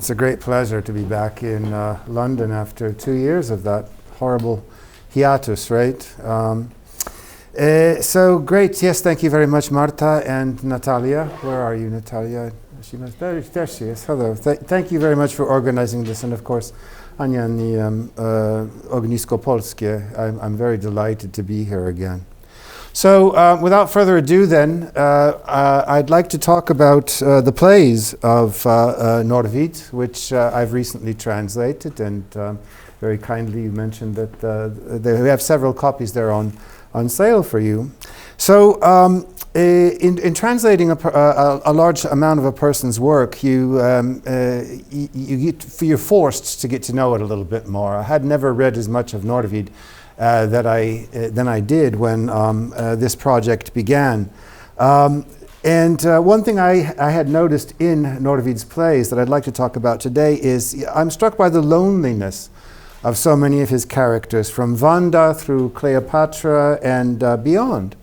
It's a great pleasure to be back in London after 2 years of that horrible hiatus, right? So great. Yes, thank you very much, Marta and Natalia. Where are you, Natalia? There she is. Hello. Thank you very much for organizing this. And of course, Ania and the Ognisko Polskie. I'm very delighted to be here again. So without further ado then, I'd like to talk about the plays of Norwid, which I've recently translated, and very kindly you mentioned that we have several copies there on sale for you. So in translating a large amount of a person's work, you're forced to get to know it a little bit more. I had never read as much of Norwid than I did when this project began. And one thing I had noticed in Norwid's plays that I'd like to talk about today is I'm struck by the loneliness of so many of his characters, from Vonda through Cleopatra and beyond.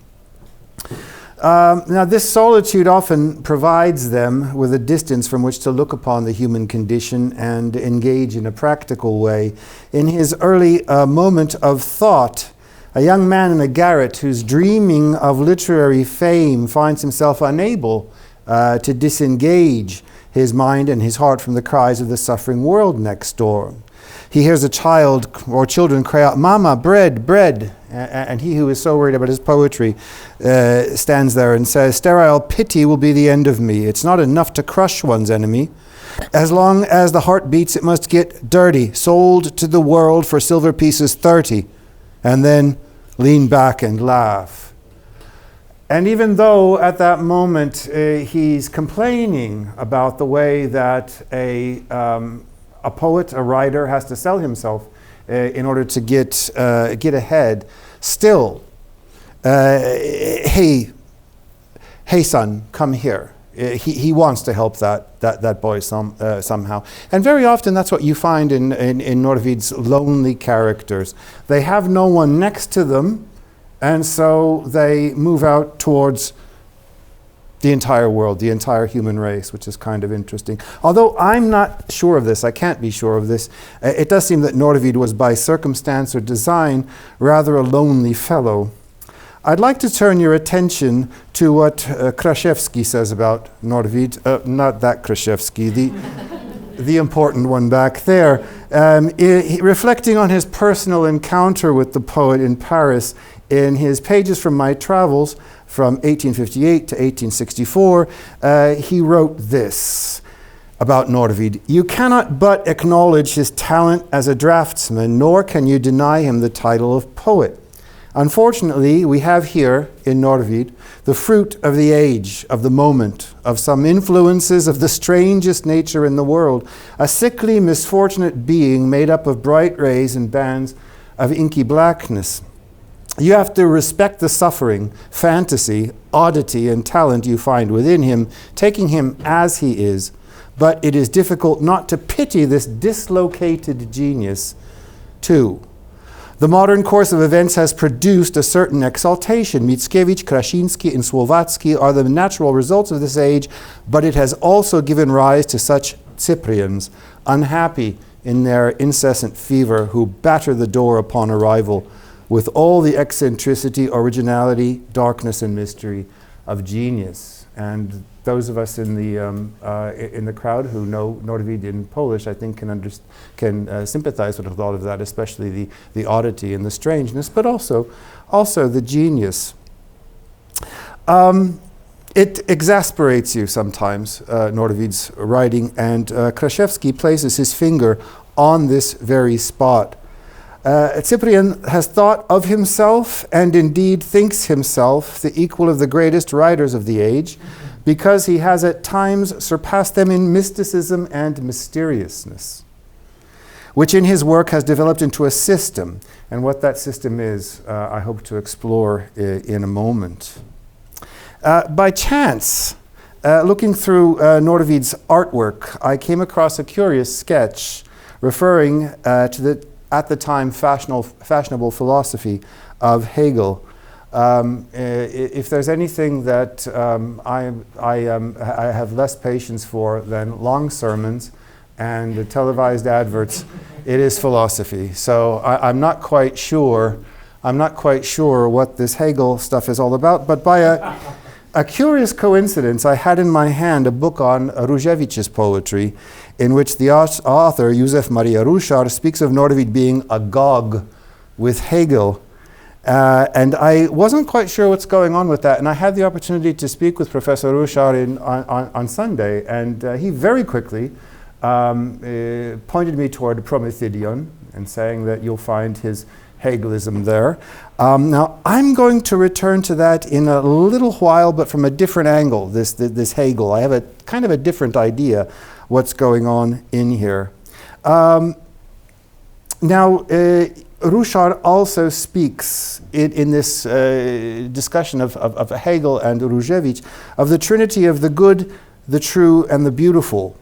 Now, this solitude often provides them with a distance from which to look upon the human condition and engage in a practical way. In his early moment of thought, a young man in a garret who's dreaming of literary fame finds himself unable to disengage his mind and his heart from the cries of the suffering world next door. He hears a child or children cry out, "Mama, bread, bread." And he who is so worried about his poetry stands there and says, "Sterile pity will be the end of me. It's not enough to crush one's enemy. As long as the heart beats, it must get dirty, sold to the world for silver pieces 30, and then lean back and laugh." And even though at that moment he's complaining about the way that a poet, a writer, has to sell himself in order to get ahead, still, hey son, come here. He wants to help that boy somehow. And very often that's what you find in Norwid's lonely characters. They have no one next to them, and so they move out towards the entire world, the entire human race, which is kind of interesting. Although I'm not sure of this, I can't be sure of this, it does seem that Norwid was by circumstance or design rather a lonely fellow. I'd like to turn your attention to what Kraszewski says about Norwid, not that Kraszewski, the important one back there. Reflecting on his personal encounter with the poet in Paris in his Pages from My Travels, from 1858 to 1864, he wrote this about Norwid: "You cannot but acknowledge his talent as a draftsman, nor can you deny him the title of poet. Unfortunately, we have here in Norwid the fruit of the age, of the moment, of some influences of the strangest nature in the world, a sickly, misfortunate being made up of bright rays and bands of inky blackness. You have to respect the suffering, fantasy, oddity, and talent you find within him, taking him as he is, but it is difficult not to pity this dislocated genius, too. The modern course of events has produced a certain exaltation. Mickiewicz, Krasiński, and Słowacki are the natural results of this age, but it has also given rise to such Cyprians, unhappy in their incessant fever, who batter the door upon arrival with all the eccentricity, originality, darkness, and mystery of genius." And those of us in the crowd who know Norwid in Polish, I think, can sympathize with all of that, especially the oddity and the strangeness, but also the genius. It exasperates you sometimes, Norwid's writing, and Kraszewski places his finger on this very spot. Cyprian has thought of himself, and indeed thinks himself, the equal of the greatest writers of the age, because he has at times surpassed them in mysticism and mysteriousness, which in his work has developed into a system. And what that system is, I hope to explore in a moment. By chance, looking through Norwid's artwork, I came across a curious sketch referring to the at the time fashionable philosophy of Hegel. If there's anything that I have less patience for than long sermons and the televised adverts, it is philosophy. So I'm not quite sure what this Hegel stuff is all about, but by a curious coincidence, I had in my hand a book on Różewicz's poetry, in which the author, Józef Maria Ruszar, speaks of Norwid being agog with Hegel. And I wasn't quite sure what's going on with that, and I had the opportunity to speak with Professor Ruszar on Sunday, and he very quickly pointed me toward Promethidion and saying that you'll find his Hegelism there. Now, I'm going to return to that in a little while, but from a different angle, this Hegel. I have a kind of a different idea what's going on in here. Now, Ruszar also speaks in this discussion of Hegel and Różewicz of the trinity of the good, the true, and the beautiful.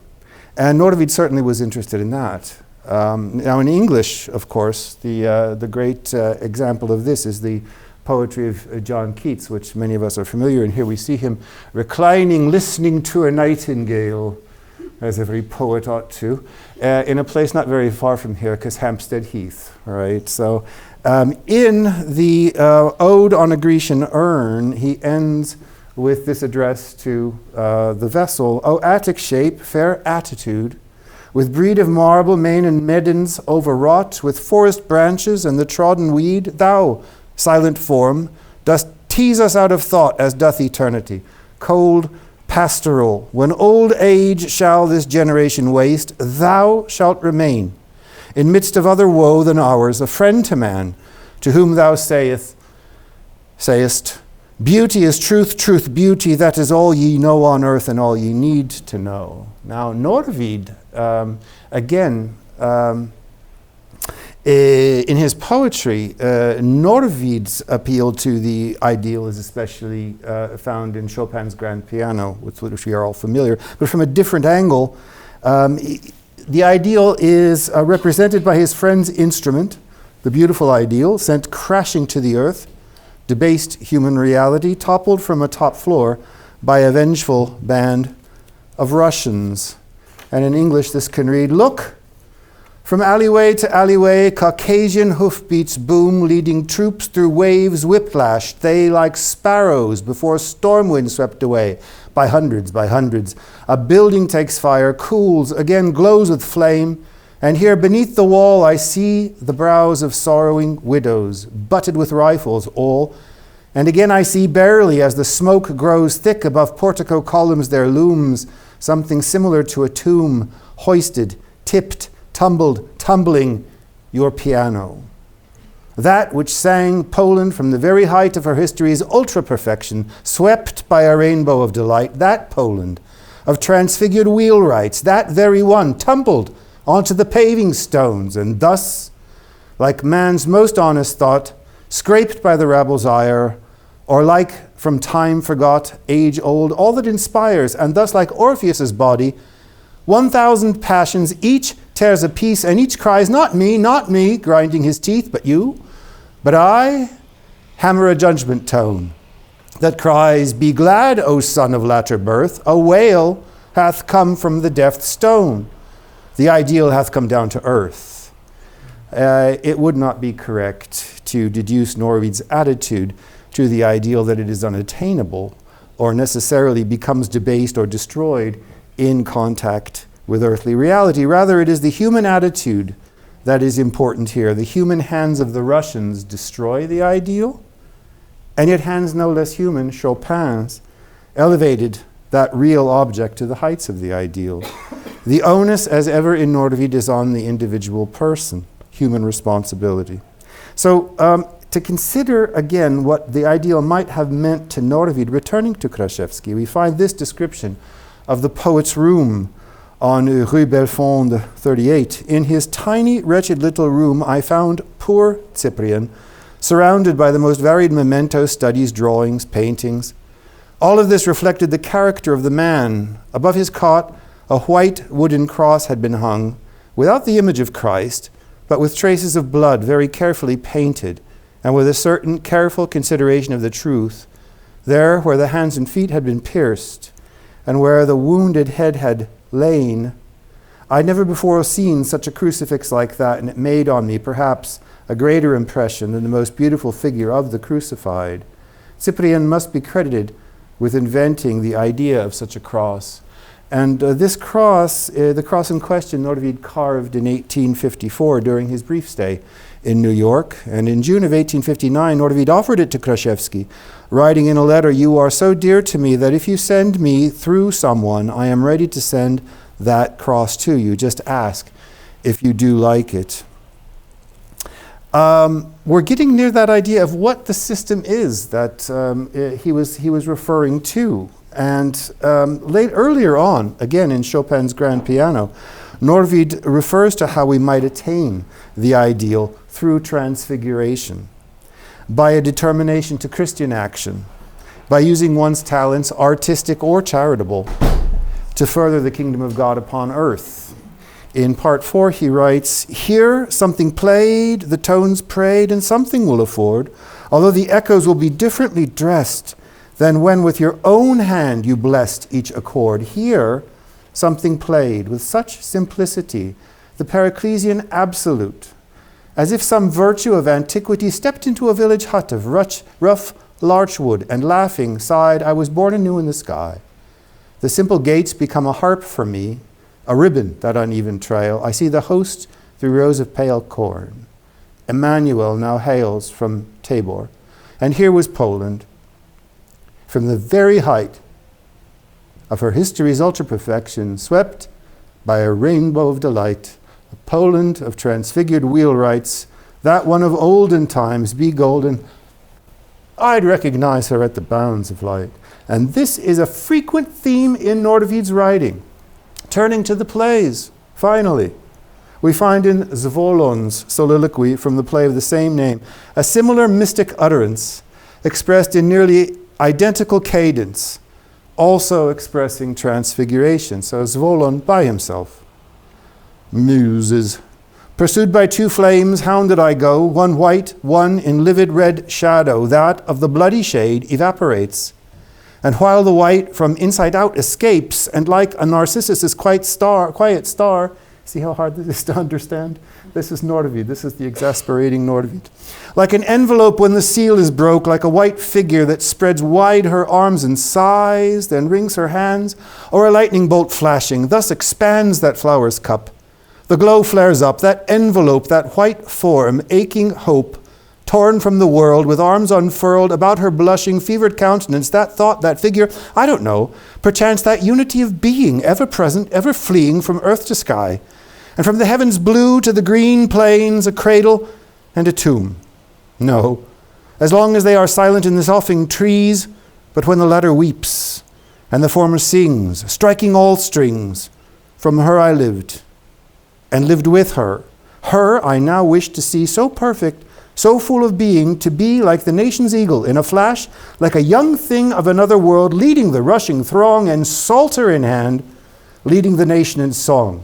And Norwid certainly was interested in that. Now in English, of course, the great example of this is the poetry of John Keats, which many of us are familiar, and here we see him reclining, listening to a nightingale, as every poet ought to, in a place not very far from here, because Hampstead Heath, right? So in the Ode on a Grecian Urn, he ends with this address to the vessel: O Attic shape, fair attitude, with breed of marble, main and medans overwrought, with forest branches and the trodden weed, thou, silent form, dost tease us out of thought as doth eternity. Cold, pastoral, when old age shall this generation waste, thou shalt remain, in midst of other woe than ours, a friend to man, to whom thou sayest, beauty is truth, truth beauty, that is all ye know on earth and all ye need to know. Now, Norwid, again, in his poetry, Norwid's appeal to the ideal is especially found in Chopin's Grand Piano, with which we are all familiar, but from a different angle. The ideal is represented by his friend's instrument, the beautiful ideal, sent crashing to the earth, debased human reality, toppled from a top floor by a vengeful band of Russians. And in English this can read, look, from alleyway to alleyway, Caucasian hoofbeats boom, leading troops through waves whiplashed, they like sparrows before storm wind swept away. By hundreds, a building takes fire, cools, again glows with flame, and here beneath the wall I see the brows of sorrowing widows, butted with rifles all, and again I see barely as the smoke grows thick above portico columns there looms something similar to a tomb, hoisted, tipped, tumbled, tumbling, your piano. That which sang Poland from the very height of her history's ultra-perfection, swept by a rainbow of delight, that Poland of transfigured wheelwrights, that very one, tumbled onto the paving stones, and thus, like man's most honest thought, scraped by the rabble's ire, or like from time forgot, age old, all that inspires, and thus like Orpheus's body, 1,000 passions, each tears a piece, and each cries, not me, grinding his teeth, but you, but I, hammer a judgment tone, that cries, be glad, O son of latter birth, a whale hath come from the deft stone. The ideal hath come down to earth. It would not be correct to deduce Norwid's attitude to the ideal that it is unattainable or necessarily becomes debased or destroyed in contact with earthly reality. Rather, it is the human attitude that is important here. The human hands of the Russians destroy the ideal, and yet hands no less human, Chopin's, elevated that real object to the heights of the ideal. The onus, as ever in Norwid, is on the individual person, human responsibility. So to consider again what the ideal might have meant to Norwid, returning to Kraszewski, we find this description of the poet's room on Rue Bellefonde 38. In his tiny, wretched little room, I found poor Cyprian, surrounded by the most varied mementos, studies, drawings, paintings. All of this reflected the character of the man. Above his cot, a white wooden cross had been hung, without the image of Christ, but with traces of blood very carefully painted, and with a certain careful consideration of the truth, there where the hands and feet had been pierced, and where the wounded head had lain, I'd never before seen such a crucifix like that, and it made on me perhaps a greater impression than the most beautiful figure of the crucified. Cyprian must be credited with inventing the idea of such a cross. And this cross, the cross in question, Norwid carved in 1854 during his brief stay in New York. And in June of 1859, Norwid offered it to Kraszewski, writing in a letter, "You are so dear to me that if you send me through someone, I am ready to send that cross to you. Just ask if you do like it." We're getting near that idea of what the system is that he was referring to. And earlier on, again in Chopin's Grand Piano, Norwid refers to how we might attain the ideal through transfiguration, by a determination to Christian action, by using one's talents, artistic or charitable, to further the kingdom of God upon earth. In part 4, he writes, "Here something played, the tones prayed, and something will afford, although the echoes will be differently dressed than when with your own hand you blessed each accord. Here something played with such simplicity, the Paracelsian absolute, as if some virtue of antiquity stepped into a village hut of rough larchwood, and laughing sighed, 'I was born anew in the sky.' The simple gates become a harp for me, a ribbon, that uneven trail. I see the host through rows of pale corn. Emmanuel now hails from Tabor, and here was Poland, from the very height of her history's ultra-perfection, swept by a rainbow of delight, a Poland of transfigured wheelwrights, that one of olden times be golden. I'd recognize her at the bounds of light." And this is a frequent theme in Norwid's writing. Turning to the plays, finally, we find in Zvolon's soliloquy from the play of the same name a similar mystic utterance expressed in nearly identical cadence, also expressing transfiguration. So Zvolon by himself. "Muses, pursued by two flames, hounded I go, one white, one in livid red shadow, that of the bloody shade evaporates. And while the white from inside out escapes, and like a Narcissus' quiet star, see how hard this is to understand? This is Norwid. This is the exasperating Norwid. Like an envelope when the seal is broke, like a white figure that spreads wide her arms and sighs, then wrings her hands, or a lightning bolt flashing, thus expands that flower's cup. The glow flares up, that envelope, that white form, aching hope, torn from the world, with arms unfurled about her blushing, fevered countenance, that thought, that figure, I don't know, perchance that unity of being, ever present, ever fleeing from earth to sky, and from the heavens blue to the green plains, a cradle and a tomb. No, as long as they are silent in the soughing trees, but when the latter weeps, and the former sings, striking all strings, from her I lived, and lived with her. Her I now wish to see so perfect, so full of being, to be like the nation's eagle, in a flash, like a young thing of another world, leading the rushing throng, and psalter in hand, leading the nation in song.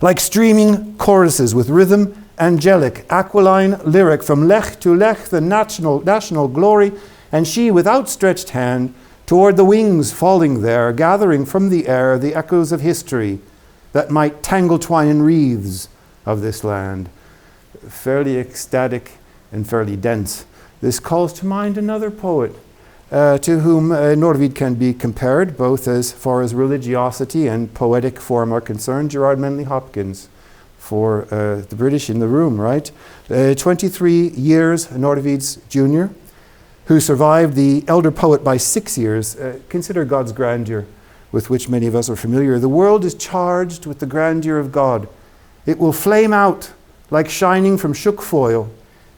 Like streaming choruses with rhythm angelic, aquiline lyric, from Lech to Lech, the national glory, and she with outstretched hand, toward the wings falling there, gathering from the air the echoes of history that might tangle twine in wreaths of this land. Fairly ecstatic and fairly dense. This calls to mind another poet to whom Norwid can be compared, both as far as religiosity and poetic form are concerned, Gerard Manley Hopkins, for the British in the room, right? 23 years Norwid's junior, who survived the elder poet by 6 years. Consider God's grandeur, with which many of us are familiar. The world is charged with the grandeur of God. It will flame out like shining from shook foil.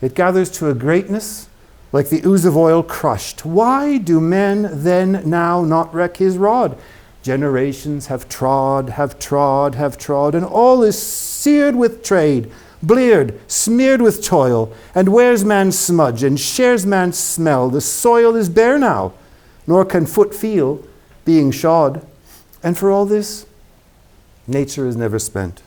It gathers to a greatness like the ooze of oil crushed. Why do men then now not reck his rod? Generations have trod, and all is seared with trade, bleared, smeared with toil, and wears man's smudge and shares man's smell. The soil is bare now, nor can foot feel, being shod. And for all this, nature is never spent.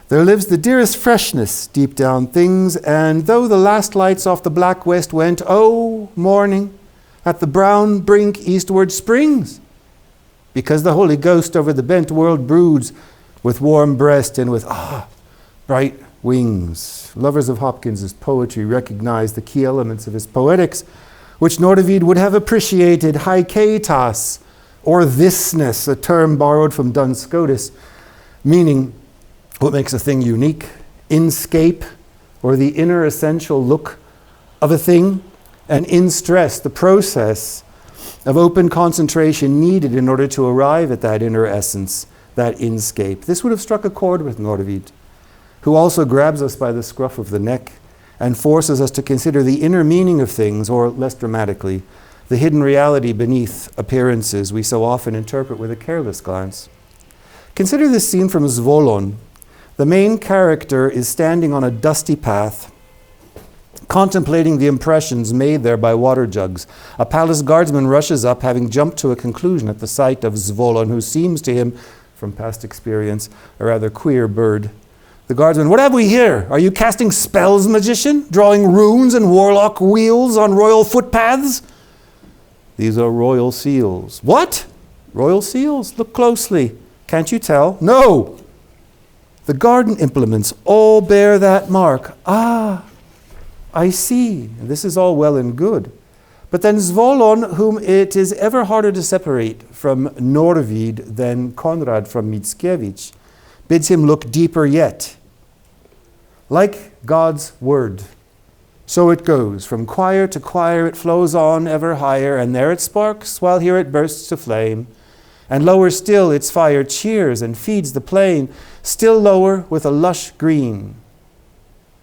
There lives the dearest freshness deep down things, and though the last lights off the black west went, oh, morning, at the brown brink eastward springs. because the Holy Ghost over the bent world broods with warm breast and with bright wings. Lovers of Hopkins's poetry recognize the key elements of his poetics, which Norwid would have appreciated: haikaitas, or thisness, a term borrowed from Duns Scotus, meaning what makes a thing unique, inscape, or the inner essential look of a thing, and in stress, the process of open concentration needed in order to arrive at that inner essence, that inscape. This would have struck a chord with Norwid, who also grabs us by the scruff of the neck and forces us to consider the inner meaning of things, or less dramatically, the hidden reality beneath appearances we so often interpret with a careless glance. Consider this scene from Zvolon. The main character is standing on a dusty path, contemplating the impressions made there by water jugs. A palace guardsman rushes up, having jumped to a conclusion at the sight of Zvolon, who seems to him, from past experience, a rather queer bird. The guardsman: "What have we here? Are you casting spells, magician? Drawing runes and warlock wheels on royal footpaths?" "These are royal seals." "What? Royal seals? Look closely. Can't you tell?" "No." "The garden implements all bear that mark." "Ah, I see. This is all well and good. But then Zvolon, whom it is ever harder to separate from Norwid than Konrad from Mickiewicz, bids him look deeper yet. Like God's word, so it goes. From choir to choir it flows on ever higher, and there it sparks, while here it bursts to flame. And lower still its fire cheers and feeds the plain, still lower with a lush green.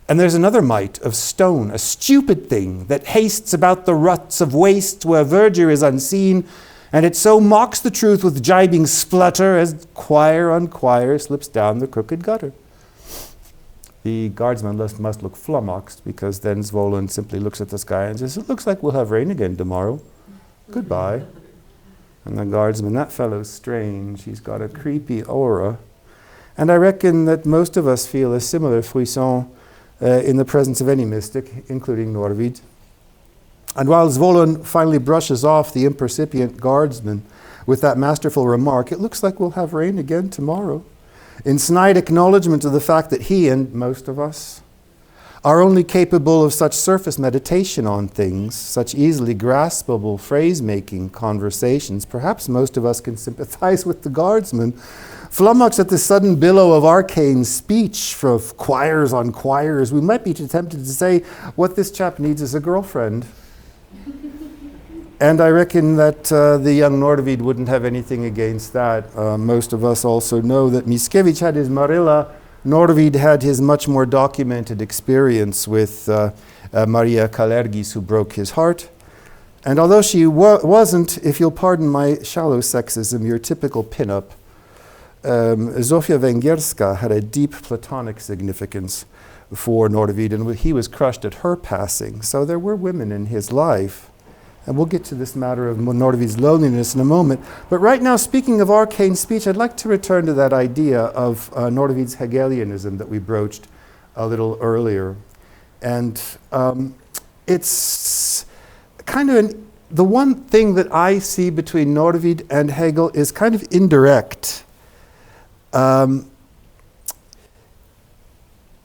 And there's another mite of stone, a stupid thing that hastes about the ruts of waste where verdure is unseen, and it so mocks the truth with jibing splutter as choir on choir slips down the crooked gutter. The guardsman must look flummoxed, because then Zvolon simply looks at the sky and says, "It looks like we'll have rain again tomorrow. Goodbye." And the guardsman: "That fellow's strange. He's got a creepy aura." And I reckon that most of us feel a similar frisson in the presence of any mystic, including Norwid. And while Zvolon finally brushes off the impercipient guardsman with that masterful remark, "It looks like we'll have rain again tomorrow," in snide acknowledgement of the fact that he, and most of us, are only capable of such surface meditation on things, such easily graspable phrase-making conversations, perhaps most of us can sympathize with the guardsman, flummoxed at the sudden billow of arcane speech from choirs on choirs. We might be tempted to say, what this chap needs is a girlfriend. And I reckon that the young Norwid wouldn't have anything against that. Most of us also know that Mickiewicz had his Marilla. Norwid had his much more documented experience with Maria Kalergis, who broke his heart. And although she wasn't, if you'll pardon my shallow sexism, your typical pin-up, Zofia Węgierska had a deep platonic significance for Norwid, and he was crushed at her passing. So there were women in his life. And we'll get to this matter of Norwid's loneliness in a moment. But right now, speaking of arcane speech, I'd like to return to that idea of Norwid's Hegelianism that we broached a little earlier. And it's kind of the one thing that I see between Norwid and Hegel is kind of indirect.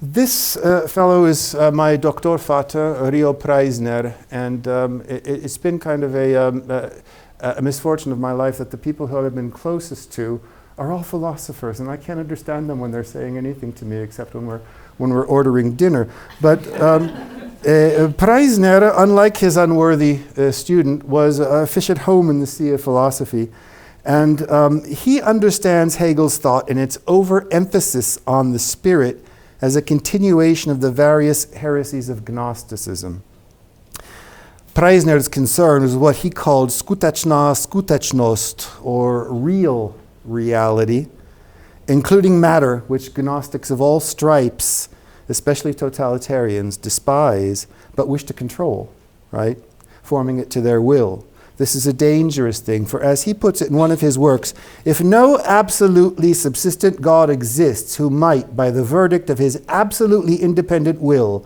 This fellow is my Doktorvater, Rio Preisner, and it's been kind of a misfortune of my life that the people who I've been closest to are all philosophers, and I can't understand them when they're saying anything to me except when we're ordering dinner. But Preisner, unlike his unworthy student, was a fish at home in the sea of philosophy. And he understands Hegel's thought and its overemphasis on the spirit as a continuation of the various heresies of Gnosticism. Preisner's concern was what he called skuteczna skuteczność, or real reality, including matter, which Gnostics of all stripes, especially totalitarians, despise, but wish to control, right? Forming it to their will. This is a dangerous thing, for as he puts it in one of his works, if no absolutely subsistent God exists who might, by the verdict of his absolutely independent will,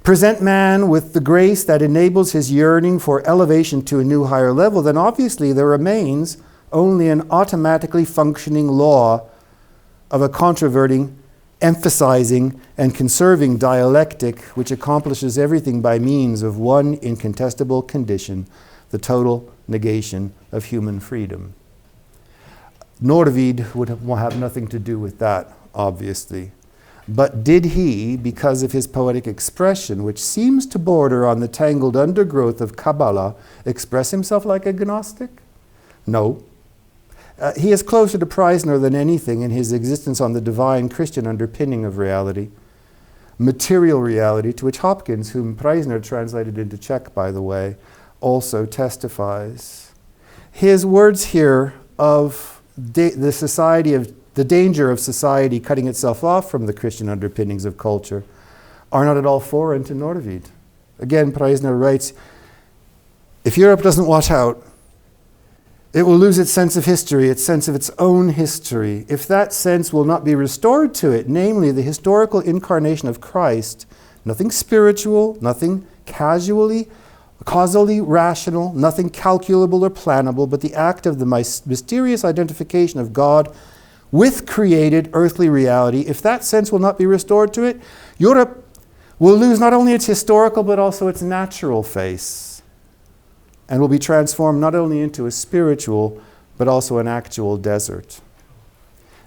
present man with the grace that enables his yearning for elevation to a new higher level, then obviously there remains only an automatically functioning law of a controverting, emphasizing, and conserving dialectic which accomplishes everything by means of one incontestable condition, the total negation of human freedom. Norwid would have nothing to do with that, obviously. But did he, because of his poetic expression, which seems to border on the tangled undergrowth of Kabbalah, express himself like a Gnostic? No. He is closer to Preissner than anything in his existence on the divine Christian underpinning of reality, material reality, to which Hopkins, whom Preissner translated into Czech, by the way, also testifies. His words here of the danger of society cutting itself off from the Christian underpinnings of culture are not at all foreign to Norwid. Again, Preissner writes, if Europe doesn't watch out, it will lose its sense of history, its sense of its own history. If that sense will not be restored to it, namely the historical incarnation of Christ, nothing spiritual, nothing causally rational, nothing calculable or plannable, but the act of the mysterious identification of God with created earthly reality, if that sense will not be restored to it, Europe will lose not only its historical but also its natural face, and will be transformed not only into a spiritual but also an actual desert.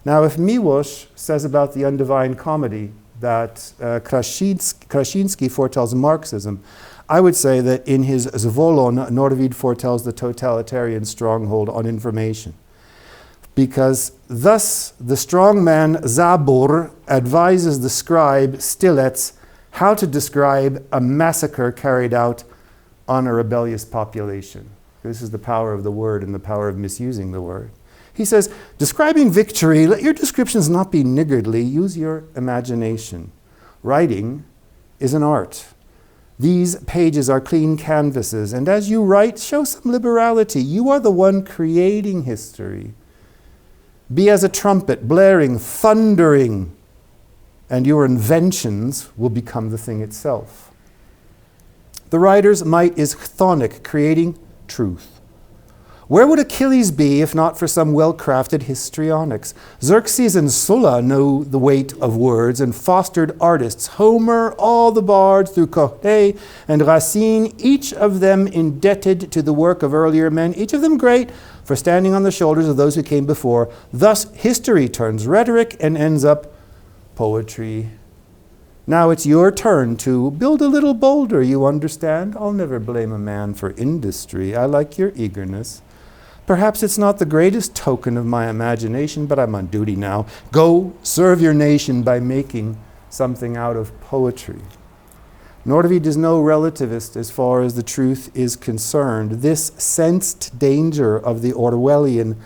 Now, if Miłosz says about the Undivine Comedy that Kraszewski foretells Marxism, I would say that in his Zwolon, Norwid foretells the totalitarian stronghold on information. Because thus the strong man Zabur advises the scribe Stilets how to describe a massacre carried out on a rebellious population. This is the power of the word and the power of misusing the word. He says, describing victory, let your descriptions not be niggardly, use your imagination. Writing is an art. These pages are clean canvases, and as you write, show some liberality. You are the one creating history. Be as a trumpet, blaring, thundering, and your inventions will become the thing itself. The writer's might is chthonic, creating truth. Where would Achilles be if not for some well-crafted histrionics? Xerxes and Sulla know the weight of words and fostered artists. Homer, all the bards through Corneille and Racine, each of them indebted to the work of earlier men, each of them great for standing on the shoulders of those who came before. Thus, history turns rhetoric and ends up poetry. Now it's your turn to build a little bolder, you understand? I'll never blame a man for industry. I like your eagerness. Perhaps it's not the greatest token of my imagination, but I'm on duty now. Go serve your nation by making something out of poetry. Norwid is no relativist as far as the truth is concerned. This sensed danger of the Orwellian,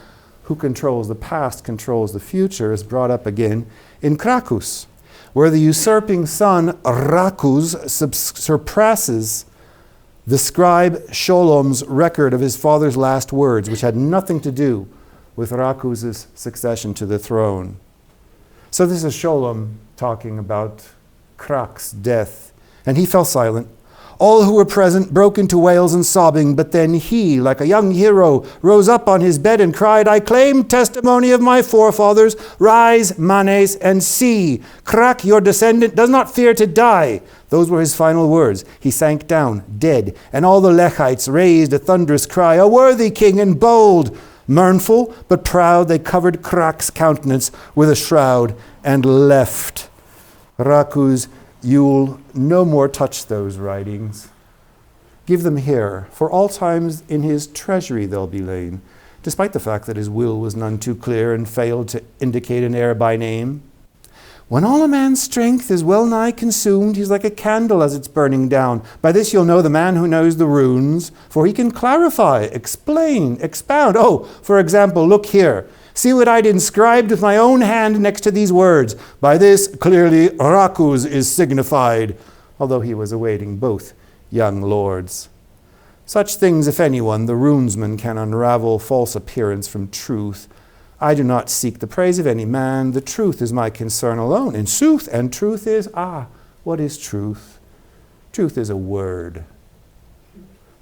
who controls the past, controls the future, is brought up again in Krakus, where the usurping son, Rakus, surpasses the scribe Sholom's record of his father's last words, which had nothing to do with Rakus's succession to the throne. So this is Sholom talking about Krak's death, and he fell silent. All who were present broke into wails and sobbing, but then he, like a young hero, rose up on his bed and cried, I claim testimony of my forefathers. Rise, Manes, and see. Krak, your descendant, does not fear to die. Those were his final words. He sank down, dead, and all the Lechites raised a thunderous cry, a worthy king and bold. Mournful, but proud, they covered Krak's countenance with a shroud and left. Rakus, you'll no more touch those writings. Give them here, for all times in his treasury they'll be lain, despite the fact that his will was none too clear and failed to indicate an heir by name. When all a man's strength is well nigh consumed, he's like a candle as it's burning down. By this you'll know the man who knows the runes, for he can clarify, explain, expound. Oh, for example, look here. See what I'd inscribed with my own hand next to these words. By this, clearly, Rakus is signified, although he was awaiting both young lords. Such things, if anyone, the runesman can unravel false appearance from truth. I do not seek the praise of any man. The truth is my concern alone. In sooth, and truth is, what is truth? Truth is a word.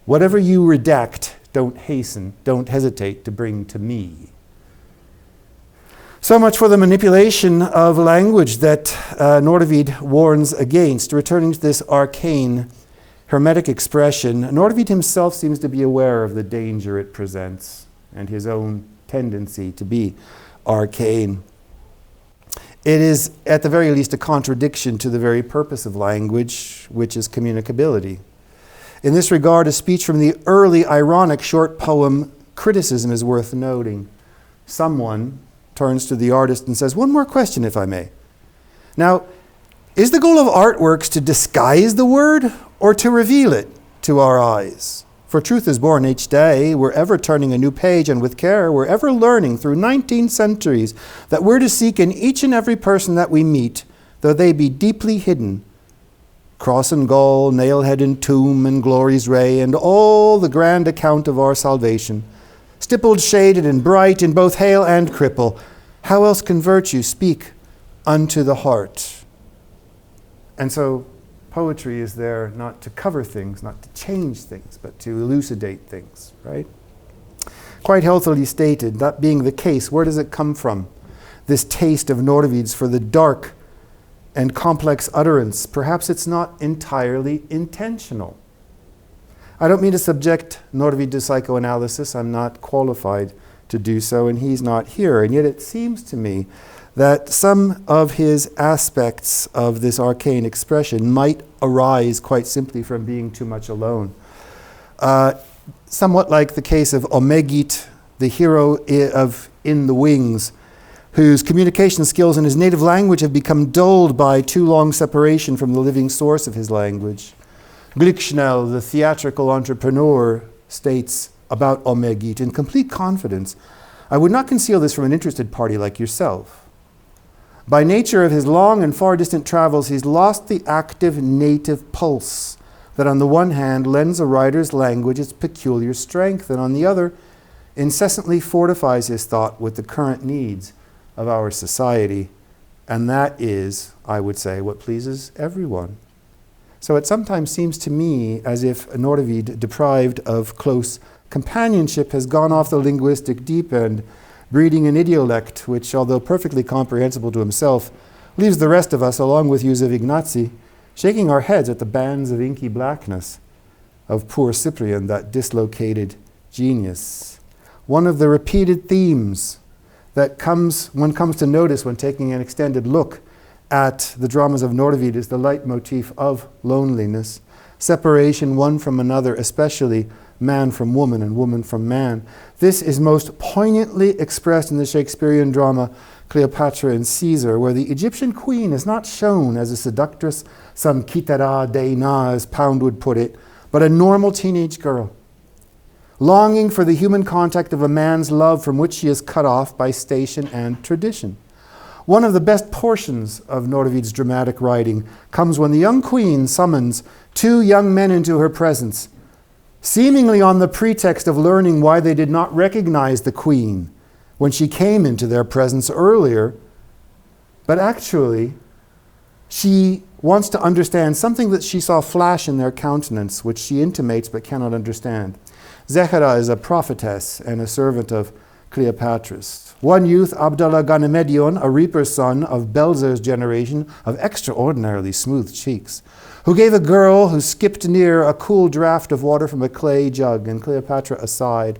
Whatever you redact don't hasten, don't hesitate to bring to me. So much for the manipulation of language that Norwid warns against. Returning to this arcane, hermetic expression, Norwid himself seems to be aware of the danger it presents and his own tendency to be arcane. It is, at the very least, a contradiction to the very purpose of language, which is communicability. In this regard, a speech from the early ironic short poem Criticism is worth noting. Someone turns to the artist and says, "One more question, if I may. Now, is the goal of artworks to disguise the word or to reveal it to our eyes? For truth is born each day. We're ever turning a new page, and with care, we're ever learning through 19 centuries that we're to seek in each and every person that we meet, though they be deeply hidden, cross and gall, nail-head and tomb, and glory's ray, and all the grand account of our salvation, stippled, shaded, and bright in both hale and cripple. How else can virtue speak unto the heart?" And so poetry is there not to cover things, not to change things, but to elucidate things, right? Quite healthily stated. That being the case, where does it come from? This taste of Norwid's for the dark and complex utterance. Perhaps it's not entirely intentional. I don't mean to subject Norwid to psychoanalysis. I'm not qualified to do so, and he's not here. And yet it seems to me that some of his aspects of this arcane expression might arise quite simply from being too much alone. Somewhat like the case of Omegit, the hero of In the Wings, whose communication skills in his native language have become dulled by too long separation from the living source of his language. Glückschnell, the theatrical entrepreneur, states about Omegit in complete confidence, "I would not conceal this from an interested party like yourself. By nature of his long and far distant travels, he's lost the active native pulse that on the one hand lends a writer's language its peculiar strength, and on the other incessantly fortifies his thought with the current needs of our society. And that is, I would say, what pleases everyone." So it sometimes seems to me as if Norwid, deprived of close companionship, has gone off the linguistic deep end, breeding an idiolect which, although perfectly comprehensible to himself, leaves the rest of us, along with Józef Ignacy, shaking our heads at the bands of inky blackness of poor Cyprian, that dislocated genius. One of the repeated themes that one comes to notice when taking an extended look at the dramas of Norwid is the leitmotif of loneliness, separation one from another, especially man from woman and woman from man. This is most poignantly expressed in the Shakespearean drama Cleopatra and Cesar, where the Egyptian queen is not shown as a seductress, some kitara deina, as Pound would put it, but a normal teenage girl, longing for the human contact of a man's love from which she is cut off by station and tradition. One of the best portions of Norwid's dramatic writing comes when the young queen summons two young men into her presence, seemingly on the pretext of learning why they did not recognize the queen when she came into their presence earlier. But actually, she wants to understand something that she saw flash in their countenance, which she intimates but cannot understand. Zechara is a prophetess and a servant of Cleopatra's. One youth, Abdallah Ghanemedion, a reaper's son of Belzer's generation of extraordinarily smooth cheeks, who gave a girl who skipped near a cool draught of water from a clay jug, and Cleopatra aside.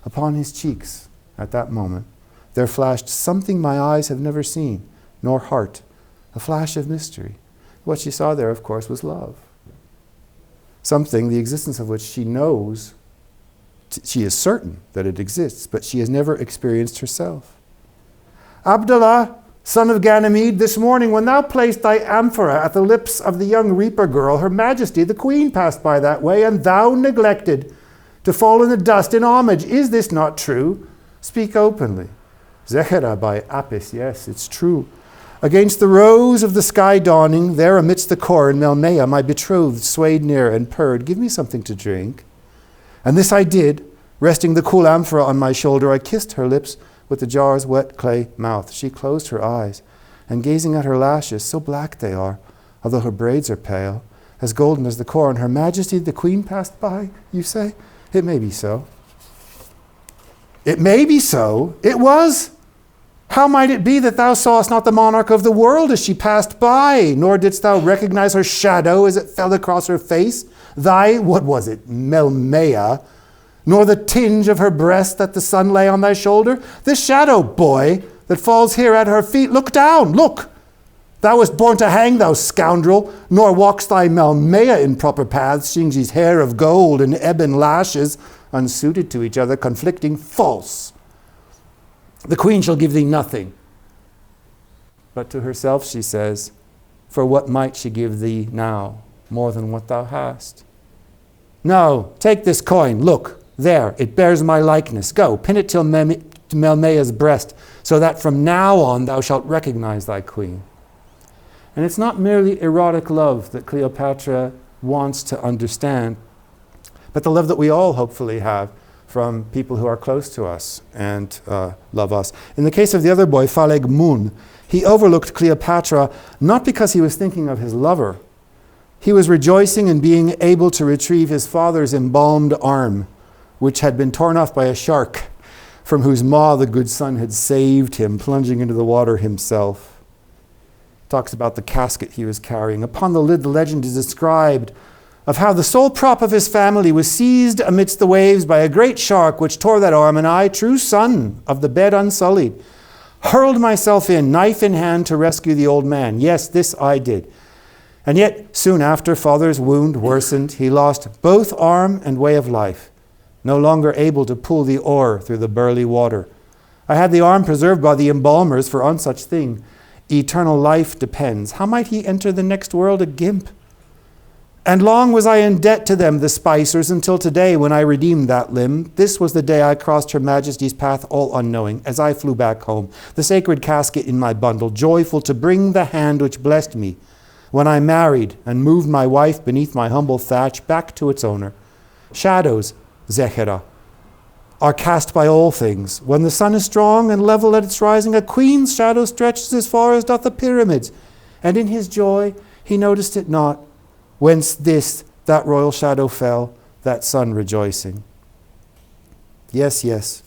Upon his cheeks, at that moment, there flashed something my eyes have never seen, nor heart, a flash of mystery. What she saw there, of course, was love. Something, the existence of which she knows. She is certain that it exists, but she has never experienced herself. Abdallah, son of Ganymede, this morning when thou placed thy amphora at the lips of the young reaper girl, her majesty, the queen, passed by that way, and thou neglected to fall in the dust in homage. Is this not true? Speak openly. Zechara by Apis, yes, it's true. Against the rose of the sky dawning, there amidst the corn, Melmea, my betrothed, swayed near and purred, "Give me something to drink." And this I did, resting the cool amphora on my shoulder. I kissed her lips with the jar's wet clay mouth. She closed her eyes, and gazing at her lashes, so black they are, although her braids are pale, as golden as the corn, her majesty the queen passed by, you say? It may be so. It may be so. It was. How might it be that thou sawest not the monarch of the world as she passed by, nor didst thou recognize her shadow as it fell across her face? Thy, what was it, Melmea, nor the tinge of her breast that the sun lay on thy shoulder? This shadow, boy, that falls here at her feet, look down, look! Thou wast born to hang, thou scoundrel, nor walks thy Melmea in proper paths, seeing she's hair of gold and ebon lashes, unsuited to each other, conflicting, false. The queen shall give thee nothing. But to herself she says, for what might she give thee now, more than what thou hast? No, take this coin, look, there, it bears my likeness. Go, pin it till Melmea's breast, so that from now on thou shalt recognize thy queen. And it's not merely erotic love that Cleopatra wants to understand, but the love that we all hopefully have from people who are close to us and love us. In the case of the other boy, Phaleg Mun, he overlooked Cleopatra not because he was thinking of his lover. He was rejoicing in being able to retrieve his father's embalmed arm, which had been torn off by a shark, from whose maw the good son had saved him, plunging into the water himself. Talks about the casket he was carrying. Upon the lid, the legend is described of how the sole prop of his family was seized amidst the waves by a great shark which tore that arm, and I, true son of the bed unsullied, hurled myself in, knife in hand, to rescue the old man. Yes, this I did. And yet, soon after, father's wound worsened. He lost both arm and way of life, no longer able to pull the oar through the burly water. I had the arm preserved by the embalmers, for on such thing eternal life depends. How might he enter the next world a gimp? And long was I in debt to them, the Spicers, until today when I redeemed that limb. This was the day I crossed Her Majesty's path all unknowing, as I flew back home, the sacred casket in my bundle, joyful to bring the hand which blessed me when I married and moved my wife beneath my humble thatch back to its owner. Shadows, Zechera, are cast by all things. When the sun is strong and level at its rising, a queen's shadow stretches as far as doth the pyramids. And in his joy he noticed it not, whence that royal shadow fell, that sun rejoicing. Yes, yes,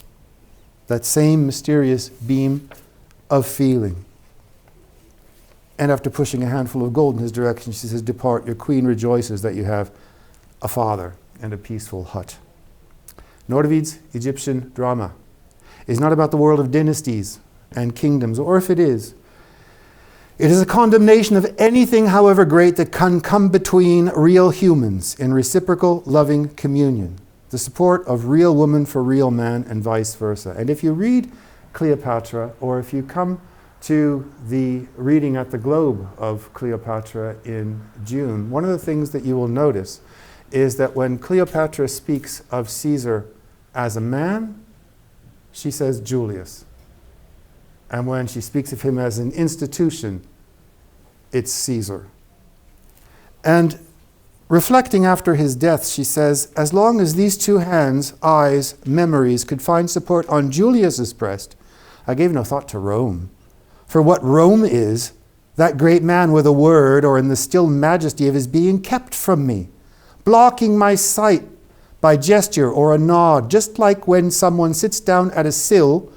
that same mysterious beam of feeling. And after pushing a handful of gold in his direction, she says, depart, your queen rejoices that you have a father and a peaceful hut. Norwid's Egyptian drama is not about the world of dynasties and kingdoms, or if it is a condemnation of anything, however great, that can come between real humans in reciprocal loving communion, the support of real woman for real man, and vice versa. And if you read Cleopatra, or if you come to the reading at the Globe of Cleopatra in June, one of the things that you will notice is that when Cleopatra speaks of Caesar as a man, she says Julius. And when she speaks of him as an institution, it's Caesar. And reflecting after his death, she says, as long as these two hands, eyes, memories could find support on Julius's breast, I gave no thought to Rome. For what Rome is, that great man with a word or in the still majesty of his being kept from me, blocking my sight by gesture or a nod, just like when someone sits down at a sill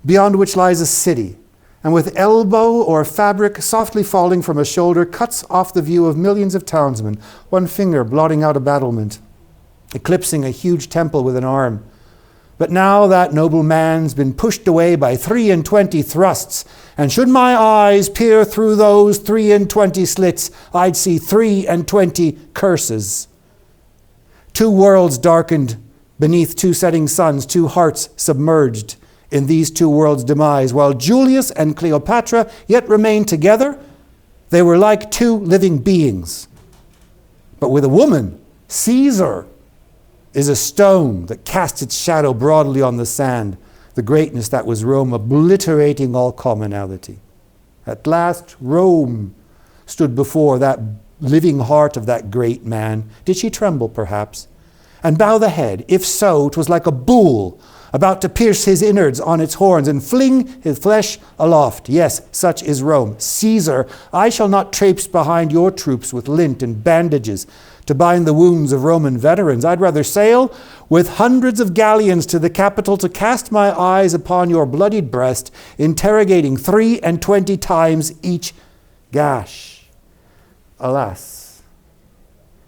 beyond which lies a city, and with elbow or fabric softly falling from a shoulder cuts off the view of millions of townsmen, one finger blotting out a battlement, eclipsing a huge temple with an arm. But now that noble man's been pushed away by 23 thrusts, and should my eyes peer through those 23 slits, I'd see 23 curses. 2 worlds darkened beneath 2 setting suns, 2 hearts submerged in these 2 worlds' demise. While Julius and Cleopatra yet remained together, they were like 2 living beings. But with a woman, Caesar is a stone that casts its shadow broadly on the sand, the greatness that was Rome, obliterating all commonality. At last, Rome stood before that living heart of that great man. Did she tremble, perhaps, and bow the head? If so, 'twas like a bull about to pierce his innards on its horns and fling his flesh aloft. Yes, such is Rome. Caesar, I shall not traipse behind your troops with lint and bandages to bind the wounds of Roman veterans. I'd rather sail with hundreds of galleons to the capital to cast my eyes upon your bloodied breast, interrogating 23 times each gash. Alas,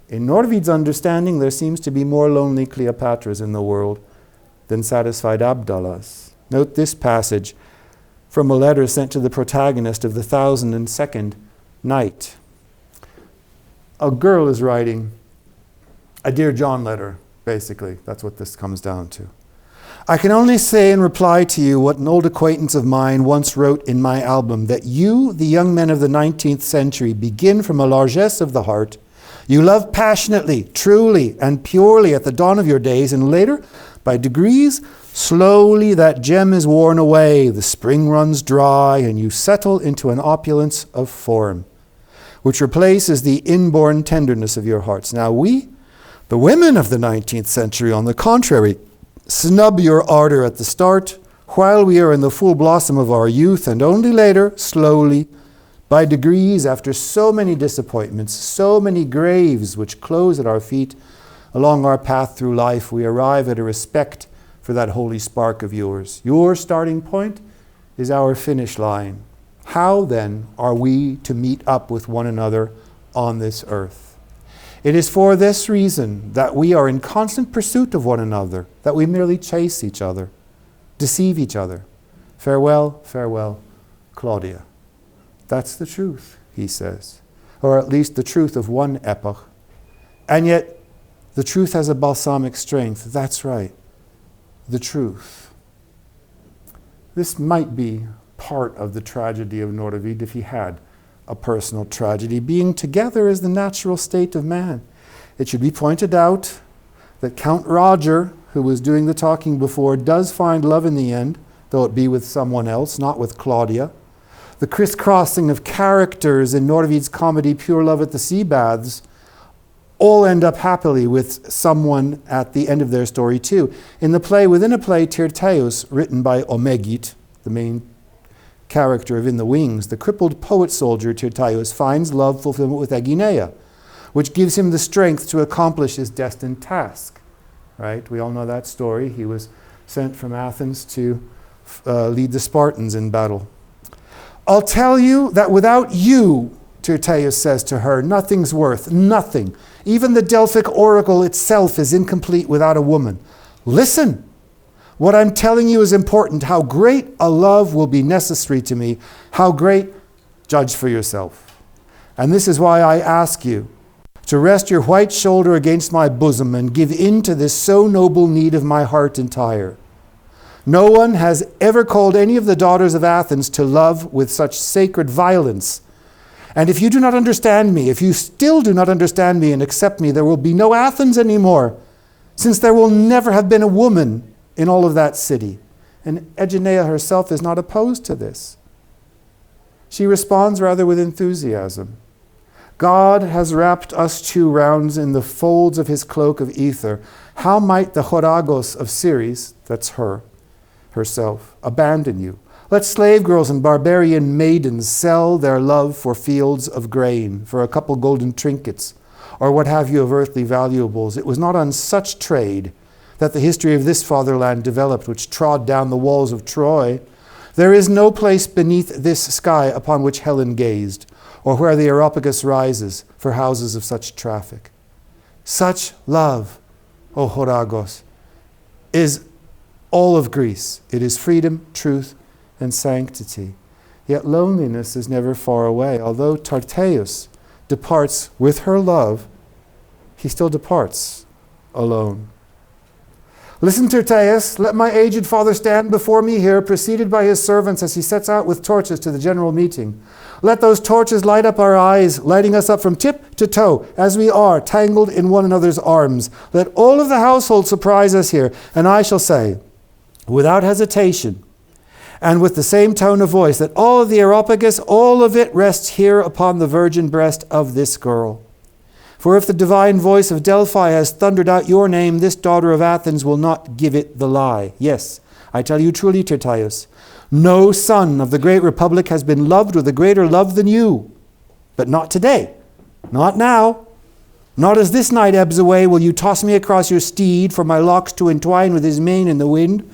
in Norwid's understanding, there seems to be more lonely Cleopatras in the world than satisfied Abdallahs. Note this passage from a letter sent to the protagonist of the 1002nd Night. A girl is writing a Dear John letter, basically. That's what this comes down to. I can only say in reply to you what an old acquaintance of mine once wrote in my album, that you, the young men of the 19th century, begin from a largesse of the heart. You love passionately, truly, and purely at the dawn of your days, and later, by degrees, slowly that gem is worn away, the spring runs dry, and you settle into an opulence of form, which replaces the inborn tenderness of your hearts. Now we, the women of the 19th century, on the contrary, snub your ardor at the start, while we are in the full blossom of our youth, and only later, slowly, by degrees, after so many disappointments, so many graves which close at our feet, along our path through life, we arrive at a respect for that holy spark of yours. Your starting point is our finish line. How then are we to meet up with one another on this earth? It is for this reason that we are in constant pursuit of one another, that we merely chase each other, deceive each other. Farewell, farewell, Claudia. That's the truth, he says, or at least the truth of one epoch. And yet, the truth has a balsamic strength. That's right, the truth. This might be part of the tragedy of Norwid if he had a personal tragedy. Being together is the natural state of man. It should be pointed out that Count Roger, who was doing the talking before, does find love in the end, though it be with someone else, not with Claudia. The crisscrossing of characters in Norwid's comedy Pure Love at the Sea Baths all end up happily with someone at the end of their story too. In the play, within a play, Tyrtaeus, written by Omegit, the main character of In the Wings, the crippled poet soldier Tyrtaeus finds love fulfillment with Aeginea, which gives him the strength to accomplish his destined task. Right? We all know that story. He was sent from Athens to lead the Spartans in battle. I'll tell you that without you, Tyrtaeus says to her, nothing's worth, nothing. Even the Delphic oracle itself is incomplete without a woman. Listen, what I'm telling you is important. How great a love will be necessary to me. How great, judge for yourself. And this is why I ask you to rest your white shoulder against my bosom and give in to this so noble need of my heart entire. No one has ever called any of the daughters of Athens to love with such sacred violence. And if you do not understand me, if you still do not understand me and accept me, there will be no Athens anymore, since there will never have been a woman in all of that city. And Aeginea herself is not opposed to this. She responds rather with enthusiasm. God has wrapped us two rounds in the folds of his cloak of ether. How might the Horagos of Ceres, that's herself, abandon you? Let slave girls and barbarian maidens sell their love for fields of grain, for a couple golden trinkets, or what have you of earthly valuables. It was not on such trade that the history of this fatherland developed, which trod down the walls of Troy. There is no place beneath this sky upon which Helen gazed, or where the Areopagus rises for houses of such traffic. Such love, O Horagos, is all of Greece. It is freedom, truth, and sanctity. Yet loneliness is never far away. Although Tyrtaeus departs with her love, he still departs alone. Listen, Tyrtaeus, let my aged father stand before me here, preceded by his servants as he sets out with torches to the general meeting. Let those torches light up our eyes, lighting us up from tip to toe, as we are, tangled in one another's arms. Let all of the household surprise us here, and I shall say, without hesitation, and with the same tone of voice, that all of the Areopagus, all of it rests here upon the virgin breast of this girl. For if the divine voice of Delphi has thundered out your name, this daughter of Athens will not give it the lie. Yes, I tell you truly, Tyrtaeus, no son of the great republic has been loved with a greater love than you. But not today, not now. Not as this night ebbs away will you toss me across your steed for my locks to entwine with his mane in the wind.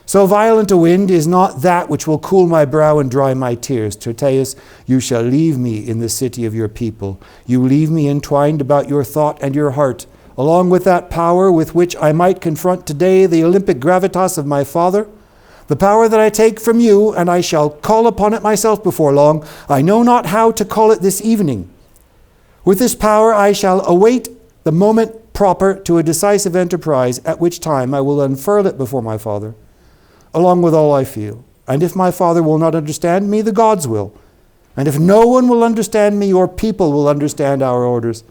So violent a wind is not that which will cool my brow and dry my tears. Tyrtaeus, you shall leave me in the city of your people. You leave me entwined about your thought and your heart, along with that power with which I might confront today the Olympic gravitas of my father, the power that I take from you, and I shall call upon it myself before long. I know not how to call it this evening. With this power I shall await the moment proper to a decisive enterprise, at which time I will unfurl it before my father, along with all I feel. And if my father will not understand me, the gods will. And if no one will understand me, your people will understand our orders,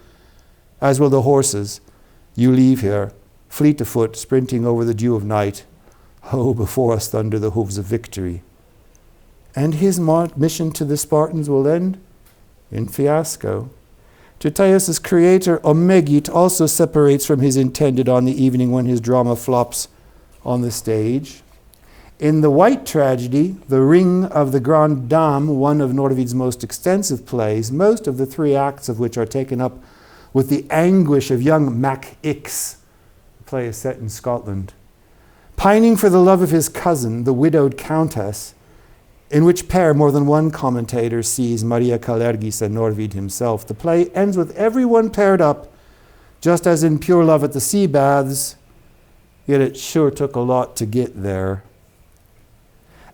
as will the horses you leave here, fleet of foot, sprinting over the dew of night. Oh, before us thunder the hooves of victory. And his mission to the Spartans will end in fiasco. Tyrtaeus' creator, Omegit, also separates from his intended on the evening when his drama flops on the stage. In the white tragedy, The Ring of the Grande Dame, one of Norwid's most extensive plays, most of the 3 acts of which are taken up with the anguish of young Mac Ix. The play is set in Scotland. Pining for the love of his cousin, the widowed countess, in which pair more than one commentator sees Maria Kalergis and Norwid himself. The play ends with everyone paired up, just as in Pure Love at the Sea Baths, yet it sure took a lot to get there.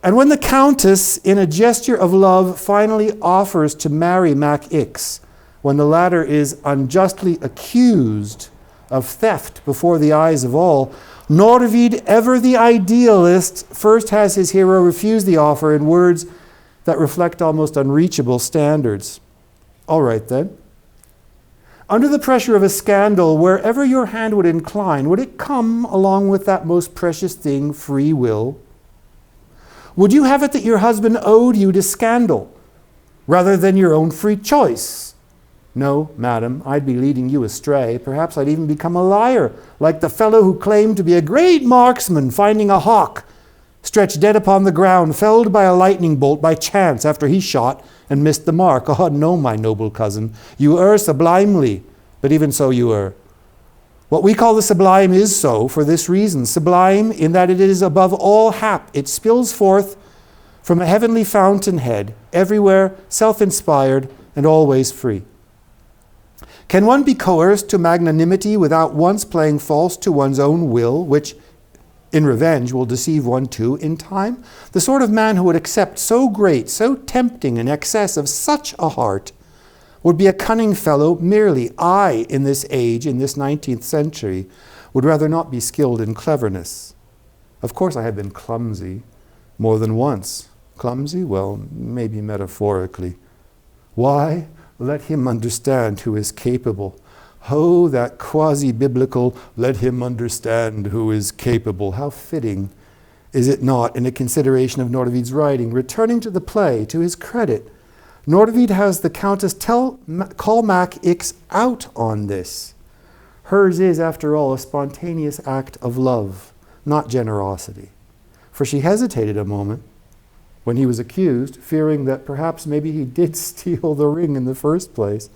And when the countess, in a gesture of love, finally offers to marry Mac Ix, when the latter is unjustly accused of theft before the eyes of all, Norwid, ever the idealist, first has his hero refuse the offer in words that reflect almost unreachable standards. All right then. Under the pressure of a scandal, wherever your hand would incline, would it come along with that most precious thing, free will? Would you have it that your husband owed you to scandal, rather than your own free choice? No, madam, I'd be leading you astray. Perhaps I'd even become a liar, like the fellow who claimed to be a great marksman, finding a hawk stretched dead upon the ground, felled by a lightning bolt by chance after he shot and missed the mark. Oh, no, my noble cousin, you err sublimely, but even so you err. What we call the sublime is so for this reason, sublime in that it is above all hap. It spills forth from a heavenly fountainhead, everywhere self-inspired and always free. Can one be coerced to magnanimity without once playing false to one's own will, which in revenge will deceive one too in time? The sort of man who would accept so great, so tempting an excess of such a heart would be a cunning fellow merely. I, in this age, in this 19th century, would rather not be skilled in cleverness. Of course I have been clumsy more than once. Clumsy? Well, maybe metaphorically. Why? Let him understand who is capable. Oh, that quasi-biblical, let him understand who is capable. How fitting, is it not, in a consideration of Norwid's writing? Returning to the play, to his credit, Norwid has the Countess call Mac Ix out on this. Hers is, after all, a spontaneous act of love, not generosity. For she hesitated a moment when he was accused, fearing that perhaps maybe he did steal the ring in the first place.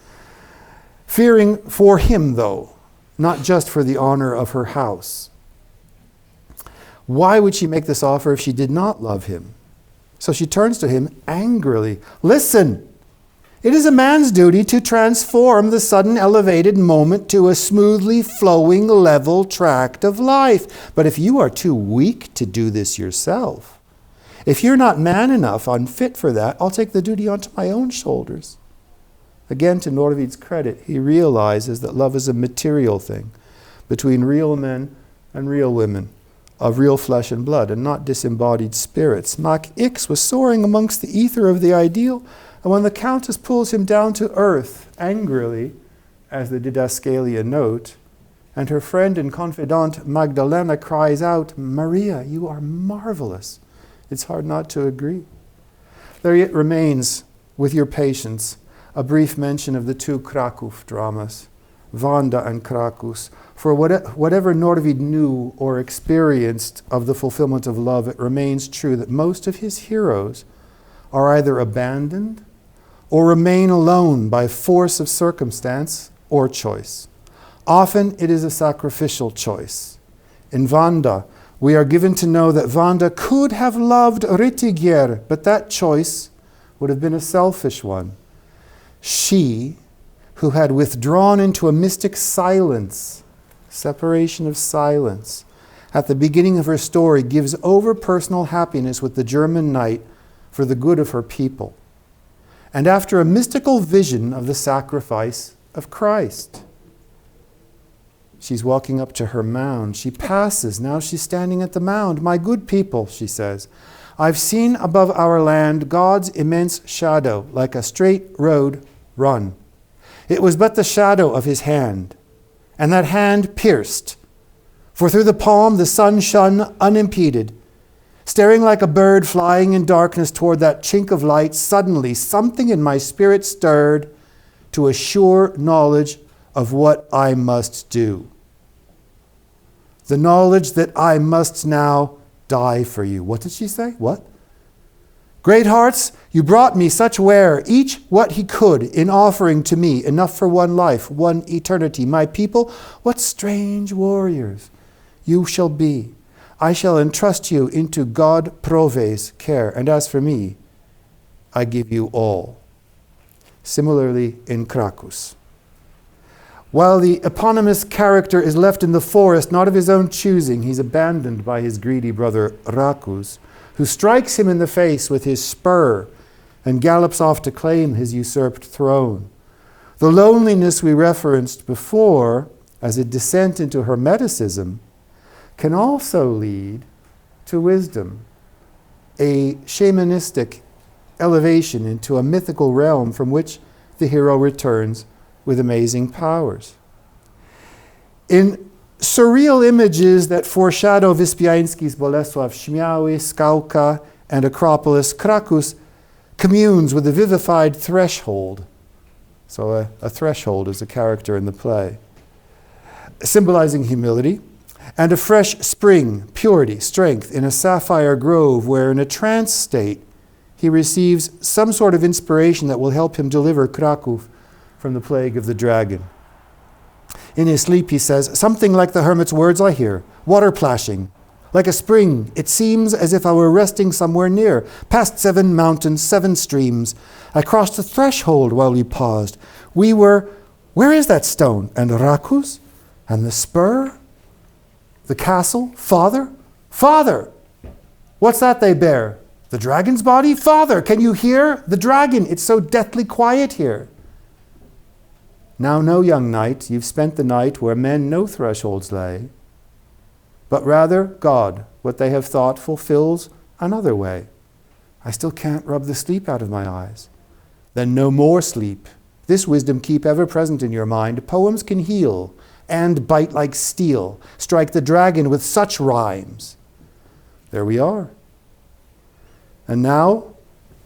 Fearing for him, though, not just for the honor of her house. Why would she make this offer if she did not love him? So she turns to him angrily. Listen, it is a man's duty to transform the sudden elevated moment to a smoothly flowing level tract of life. But if you are too weak to do this yourself, if you're not man enough, unfit for that, I'll take the duty onto my own shoulders. Again, to Norwid's credit, he realizes that love is a material thing between real men and real women, of real flesh and blood, and not disembodied spirits. Mac Ix was soaring amongst the ether of the ideal, and when the Countess pulls him down to earth, angrily, as the Didascalia note, and her friend and confidant Magdalena cries out, Maria, you are marvelous. It's hard not to agree. There yet remains, with your patience, a brief mention of the 2 Kraków dramas, Vonda and Krakus. For whatever Norwid knew or experienced of the fulfillment of love, it remains true that most of his heroes are either abandoned or remain alone by force of circumstance or choice. Often it is a sacrificial choice. In Vonda, we are given to know that Vonda could have loved Rytigier, but that choice would have been a selfish one. She, who had withdrawn into a mystic silence, separation of silence, at the beginning of her story, gives over personal happiness with the German knight for the good of her people. And after a mystical vision of the sacrifice of Christ, she's walking up to her mound. She passes. Now she's standing at the mound. "My good people," she says, "I've seen above our land God's immense shadow, like a straight road run. It was but the shadow of his hand, and that hand pierced. For through the palm the sun shone unimpeded. Staring like a bird flying in darkness toward that chink of light, suddenly something in my spirit stirred to a sure knowledge of what I must do. The knowledge that I must now die for you." What did she say? What? "Great hearts, you brought me such ware, each what he could, in offering to me, enough for one life, one eternity. My people, what strange warriors you shall be. I shall entrust you into God Prove's care, and as for me, I give you all." Similarly in Krakus. While the eponymous character is left in the forest, not of his own choosing, he's abandoned by his greedy brother Rakus, who strikes him in the face with his spur and gallops off to claim his usurped throne. The loneliness we referenced before as a descent into Hermeticism can also lead to wisdom, a shamanistic elevation into a mythical realm from which the hero returns with amazing powers. In surreal images that foreshadow Wyspiański's Bolesław Śmiały, Skałka, and Acropolis, Krakus communes with a vivified threshold. So a threshold is a character in the play, symbolizing humility, and a fresh spring, purity, strength in a sapphire grove where in a trance state he receives some sort of inspiration that will help him deliver Kraków from the plague of the dragon. In his sleep he says, "Something like the hermit's words I hear, water plashing. Like a spring, it seems as if I were resting somewhere near, past 7 mountains, 7 streams. I crossed the threshold while we paused. We were, where is that stone? And Rakus? And the spur? The castle? Father? Father! What's that they bear? The dragon's body? Father, can you hear? The dragon, it's so deathly quiet here." Now know, young knight, you've spent the night where men no thresholds lay, but rather God, what they have thought, fulfills another way. I still can't rub the sleep out of my eyes. Then no more sleep. This wisdom keep ever present in your mind. Poems can heal and bite like steel, strike the dragon with such rhymes. There we are. And now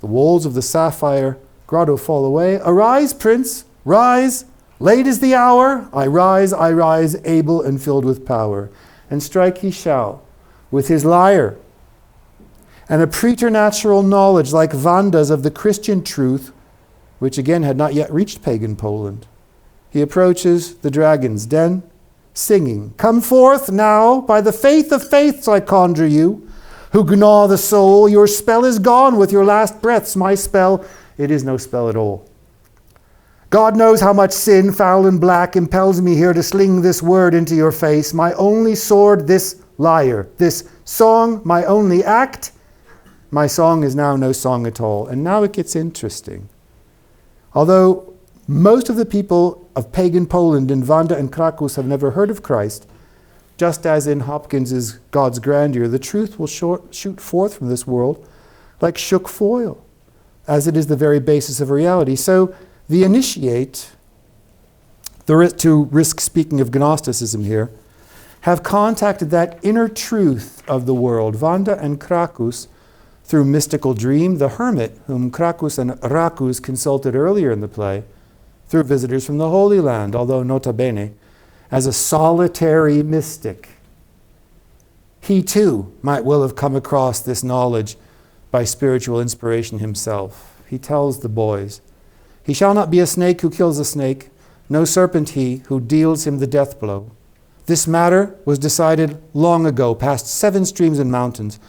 the walls of the sapphire grotto fall away. Arise, prince, rise. Late is the hour. I rise, able and filled with power. And strike he shall with his lyre. And a preternatural knowledge like Vanda's of the Christian truth, which again had not yet reached pagan Poland. He approaches the dragon's den, singing, "Come forth now, by the faith of faiths I conjure you, who gnaw the soul. Your spell is gone with your last breaths. My spell, it is no spell at all. God knows how much sin, foul and black, impels me here to sling this word into your face. My only sword, this lyre. This song, my only act. My song is now no song at all." And now it gets interesting. Although most of the people of pagan Poland in Vonda and Krakus have never heard of Christ, just as in Hopkins's God's Grandeur, the truth will shoot forth from this world like shook foil, as it is the very basis of reality. So the initiate, to risk speaking of Gnosticism here, have contacted that inner truth of the world, Vonda and Krakus, through mystical dream, the hermit, whom Krakus and Rakus consulted earlier in the play, through visitors from the Holy Land, although nota bene, as a solitary mystic. He too might well have come across this knowledge by spiritual inspiration himself. He tells the boys, "He shall not be a snake who kills a snake, no serpent he who deals him the death blow. This matter was decided long ago, past 7 streams and mountains,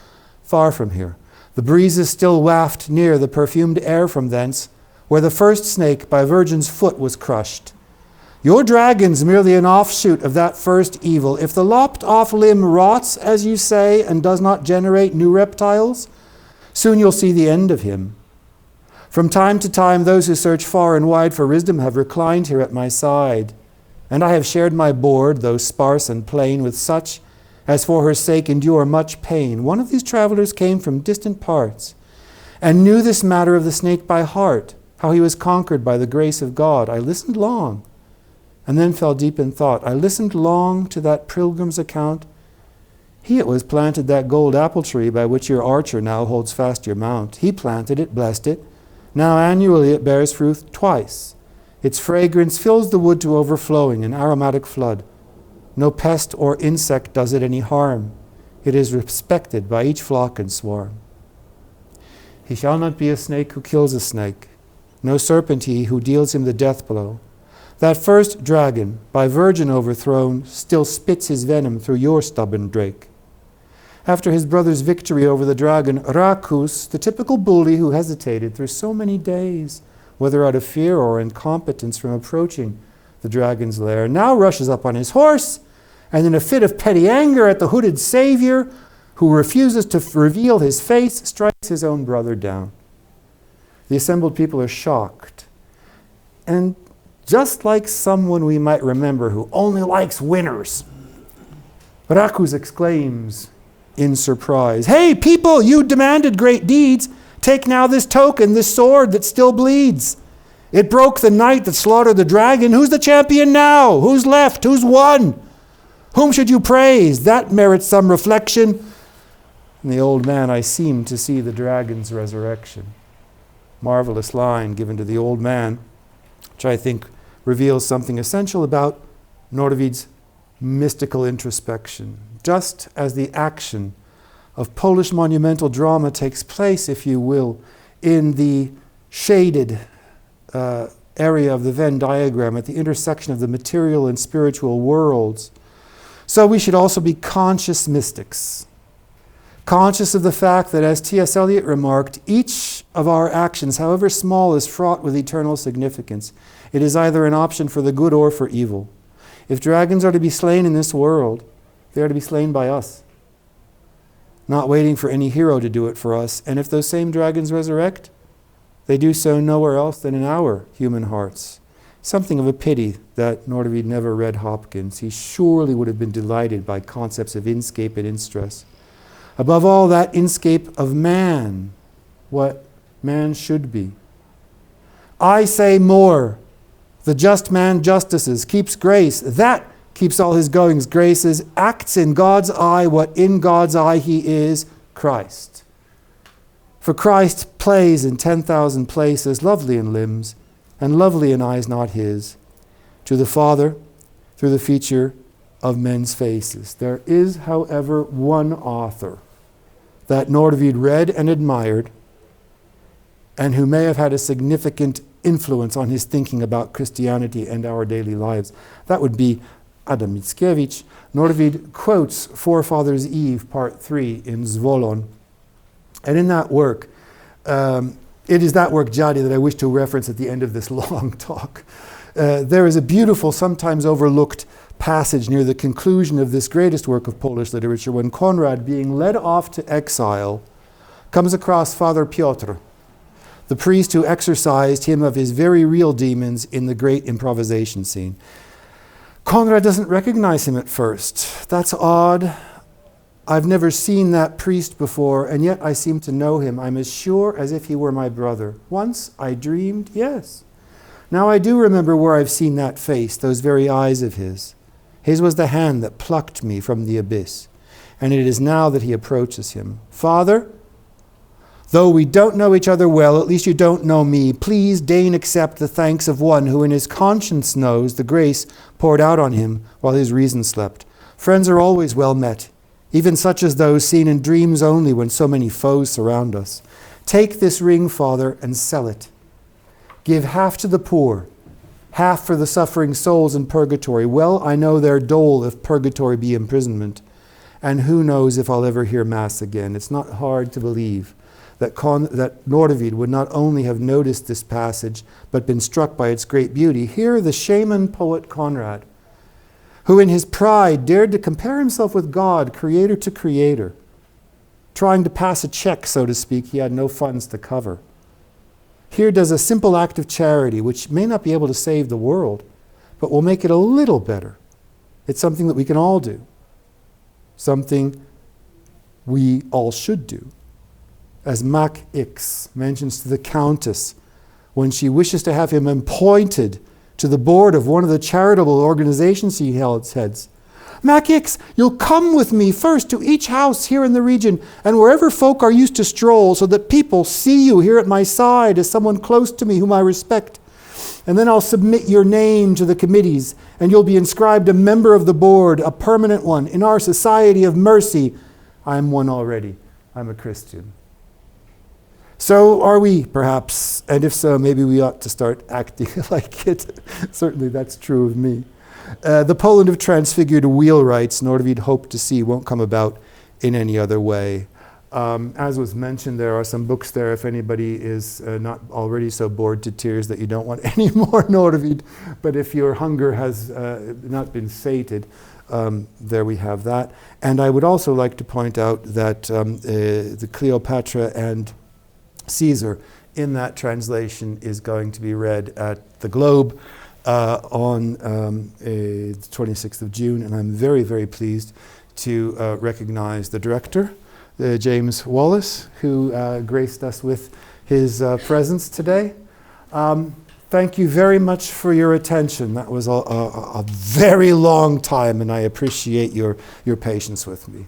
far from here. The breezes still waft near the perfumed air from thence, where the first snake by a virgin's foot was crushed. Your dragon's merely an offshoot of that first evil. If the lopped-off limb rots, as you say, and does not generate new reptiles, soon you'll see the end of him. From time to time, those who search far and wide for wisdom have reclined here at my side, and I have shared my board, though sparse and plain, with such as for her sake endure much pain. One of these travelers came from distant parts, and knew this matter of the snake by heart, how he was conquered by the grace of God. I listened long, and then fell deep in thought. I listened long to that pilgrim's account. He it was planted that gold apple tree by which your archer now holds fast your mount. He planted it, blessed it. Now annually it bears fruit twice. Its fragrance fills the wood to overflowing, an aromatic flood. No pest or insect does it any harm. It is respected by each flock and swarm. He shall not be a snake who kills a snake, no serpent he who deals him the death blow. That first dragon, by virgin overthrown, still spits his venom through your stubborn drake. After his brother's victory over the dragon, Krakus, the typical bully who hesitated through so many days, whether out of fear or incompetence from approaching the dragon's lair, now rushes up on his horse, and in a fit of petty anger at the hooded savior, who refuses to reveal his face, strikes his own brother down. The assembled people are shocked, and just like someone we might remember who only likes winners, Krakus exclaims in surprise, "Hey, people, you demanded great deeds. Take now this token, this sword that still bleeds. It broke the knight that slaughtered the dragon. Who's the champion now? Who's left? Who's won? Whom should you praise? That merits some reflection." In the old man, I seem to see the dragon's resurrection. Marvelous line given to the old man, which I think reveals something essential about Norwid's mystical introspection. Just as the action of Polish monumental drama takes place, if you will, in the shaded area of the Venn diagram at the intersection of the material and spiritual worlds, so we should also be conscious mystics. Conscious of the fact that, as T.S. Eliot remarked, each of our actions, however small, is fraught with eternal significance. It is either an option for the good or for evil. If dragons are to be slain in this world, they are to be slain by us, not waiting for any hero to do it for us. And if those same dragons resurrect, they do so nowhere else than in our human hearts. Something of a pity that Norwid never read Hopkins. He surely would have been delighted by concepts of inscape and instress. Above all, that inscape of man, what man should be. I say more. The just man justices, keeps grace. That keeps all his goings graces, acts in God's eye what in God's eye he is, Christ. For Christ plays in 10,000 places, lovely in limbs, and lovely in eyes not his, to the Father through the feature of men's faces. There is, however, one author that Norwid read and admired, and who may have had a significant influence on his thinking about Christianity and our daily lives. That would be Adam Mickiewicz. Norwid quotes Forefathers' Eve, Part 3, in Zvolon. And in that work, it is that work, Jadi, that I wish to reference at the end of this long talk. There is a beautiful, sometimes overlooked passage near the conclusion of this greatest work of Polish literature when Konrad, being led off to exile, comes across Father Piotr, the priest who exorcised him of his very real demons in the great improvisation scene. Konrad doesn't recognize him at first. That's odd. I've never seen that priest before, and yet I seem to know him. I'm as sure as if he were my brother. Once I dreamed, yes. Now I do remember where I've seen that face, those very eyes of his. His was the hand that plucked me from the abyss, and it is now that he approaches him. Father, though we don't know each other well, at least you don't know me. Please deign accept the thanks of one who in his conscience knows the grace poured out on him while his reason slept. Friends are always well met, even such as those seen in dreams only when so many foes surround us. Take this ring, Father, and sell it. Give half to the poor, half for the suffering souls in purgatory. Well, I know their dole if purgatory be imprisonment. And who knows if I'll ever hear Mass again. It's not hard to believe that Norwid would not only have noticed this passage, but been struck by its great beauty. Here, the shaman poet Conrad, who in his pride dared to compare himself with God, creator to creator, trying to pass a check, so to speak, he had no funds to cover. Here does a simple act of charity, which may not be able to save the world, but will make it a little better. It's something that we can all do. Something we all should do. As Mac X mentions to the Countess when she wishes to have him appointed to the board of one of the charitable organizations he heads. Mac X, you'll come with me first to each house here in the region and wherever folk are used to stroll so that people see you here at my side as someone close to me whom I respect. And then I'll submit your name to the committees and you'll be inscribed a member of the board, a permanent one, in our society of mercy. I'm one already. I'm a Christian. So are we, perhaps, and if so, maybe we ought to start acting like it. Certainly that's true of me. The Poland of transfigured wheelwrights Norwid hoped to see won't come about in any other way. As was mentioned, there are some books there if anybody is not already so bored to tears that you don't want any more Norwid, but if your hunger has not been sated, there we have that. And I would also like to point out that the Cleopatra and Cesar in that translation is going to be read at the Globe on the 26th of June, and I'm very, very pleased to recognize the director, James Wallace, who graced us with his presence today. Thank you very much for your attention. That was a very long time, and I appreciate your patience with me.